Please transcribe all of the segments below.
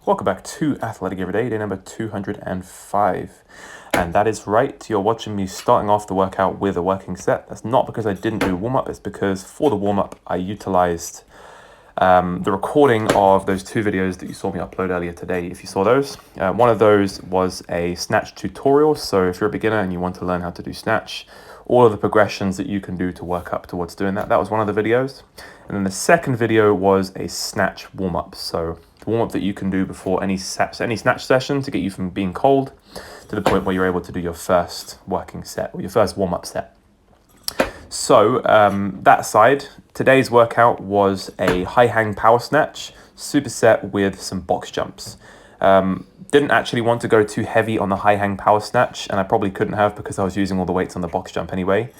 Welcome back to Athletic Everyday, day number 205. And that is right, you're watching me starting off the workout with a working set. That's not because I didn't do warm-up, it's because for the warm-up I utilized the recording of those two videos that you saw me upload earlier today, if you saw those. One of those was a snatch tutorial, so if you're a beginner and you want to learn how to do snatch, all of the progressions that you can do to work up towards doing that, that was one of the videos. And then the second video was a snatch warm-up, so the warm-up that you can do before any snatch session to get you from being cold to the point where you're able to do your first working set or your first warm-up set. So that aside, today's workout was a high hang power snatch superset with some box jumps. Didn't actually want to go too heavy on the high hang power snatch, and I probably couldn't have because I was using all the weights on the box jump anyway.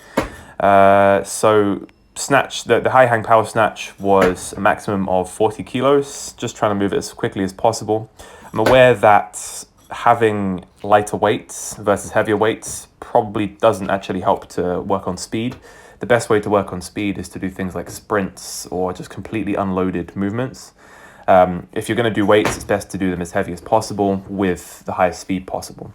So snatch, the high hang power snatch was a maximum of 40 kilos, just trying to move it as quickly as possible. I'm aware that having lighter weights versus heavier weights probably doesn't actually help to work on speed. The best way to work on speed is to do things like sprints or just completely unloaded movements. If you're going to do weights, it's best to do them as heavy as possible with the highest speed possible.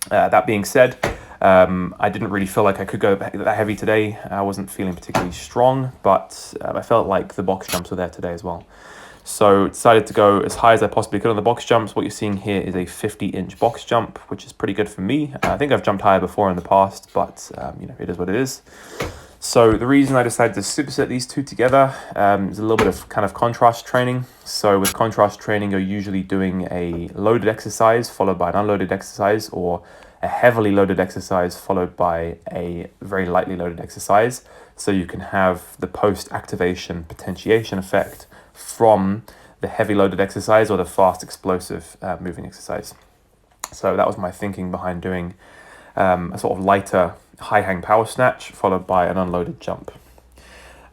That being said, I didn't really feel like I could go that heavy today. I wasn't feeling particularly strong, but I felt like the box jumps were there today as well. So decided to go as high as I possibly could on the box jumps. What you're seeing here is a 50-inch box jump, which is pretty good for me. I think I've jumped higher before in the past, but it is what it is. So the reason I decided to superset these two together is a little bit of kind of contrast training. So with contrast training, you're usually doing a loaded exercise followed by an unloaded exercise, or a heavily loaded exercise followed by a very lightly loaded exercise. So you can have the post-activation potentiation effect from the heavy loaded exercise or the fast explosive moving exercise. So that was my thinking behind doing a sort of lighter high hang power snatch followed by an unloaded jump.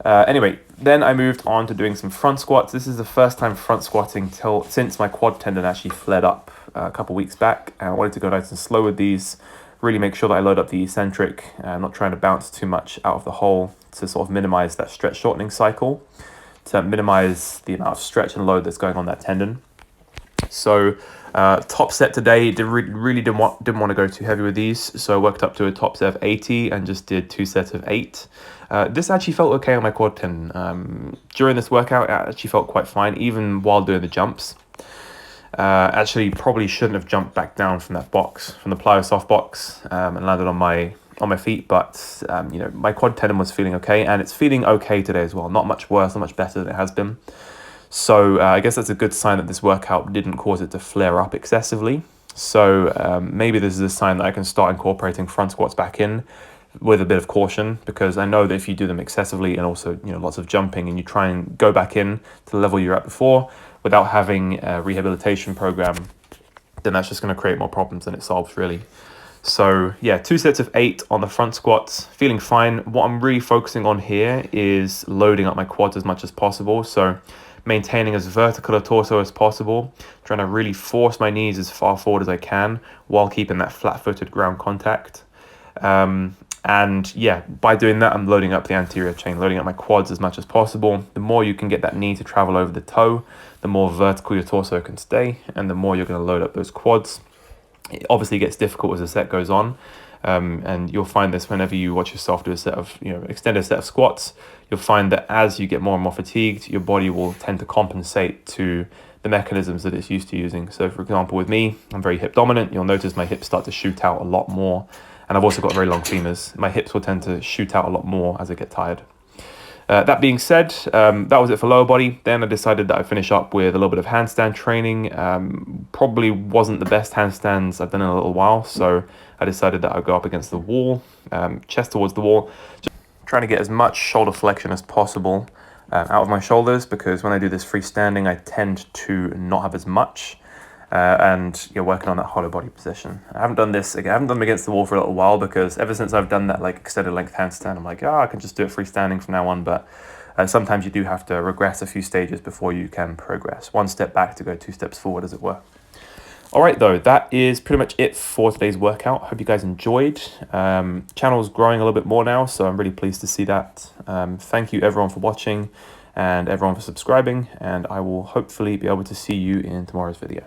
Anyway, then I moved on to doing some front squats. This is the first time front squatting since my quad tendon actually flared up a couple weeks back, and I wanted to go nice and slow with these, really make sure that I load up the eccentric, not trying to bounce too much out of the hole to sort of minimize that stretch shortening cycle, to minimize the amount of stretch and load that's going on that tendon. So top set today, really didn't want to go too heavy with these, so I worked up to a top set of 80 and just did 2 sets of 8. This actually felt okay on my quad tendon. During this workout, it actually felt quite fine, even while doing the jumps. Actually, probably shouldn't have jumped back down from that box, from the plyo soft box, and landed on my feet, but my quad tendon was feeling okay, and it's feeling okay today as well. Not much worse, not much better than it has been. So I guess that's a good sign that this workout didn't cause it to flare up excessively. So maybe this is a sign that I can start incorporating front squats back in with a bit of caution, because I know that if you do them excessively and also lots of jumping, and you try and go back in to the level you're at before without having a rehabilitation program, then that's just going to create more problems than it solves, really. So yeah, 2 sets of 8 on the front squats, feeling fine. What I'm really focusing on here is loading up my quads as much as possible. So maintaining as vertical a torso as possible, trying to really force my knees as far forward as I can while keeping that flat-footed ground contact. And yeah, by doing that, I'm loading up the anterior chain, loading up my quads as much as possible. The more you can get that knee to travel over the toe, the more vertical your torso can stay, and the more you're going to load up those quads. It obviously gets difficult as the set goes on, and you'll find this whenever you watch yourself do a set of extended set of squats. You'll find that as you get more and more fatigued, your body will tend to compensate to the mechanisms that it's used to using. So for example, with me, I'm very hip dominant. You'll notice my hips start to shoot out a lot more, and I've also got very long femurs. My hips will tend to shoot out a lot more as I get tired. That being said, that was it for lower body. Then I decided that I'd finish up with a little bit of handstand training. Probably wasn't the best handstands I've done in a little while, so I decided that I'd go up against the wall, chest towards the wall, just trying to get as much shoulder flexion as possible out of my shoulders, because when I do this freestanding, I tend to not have as much. And you're working on that hollow body position. I haven't done this again. I haven't done them against the wall for a little while, because ever since I've done that like extended length handstand, I'm like, I can just do it freestanding from now on. But sometimes you do have to regress a few stages before you can progress. 1 step back to go 2 steps forward, as it were. All right, though, that is pretty much it for today's workout. Hope you guys enjoyed. Channel's growing a little bit more now, so I'm really pleased to see that. Thank you everyone for watching. and everyone for subscribing, and I will hopefully be able to see you in tomorrow's video.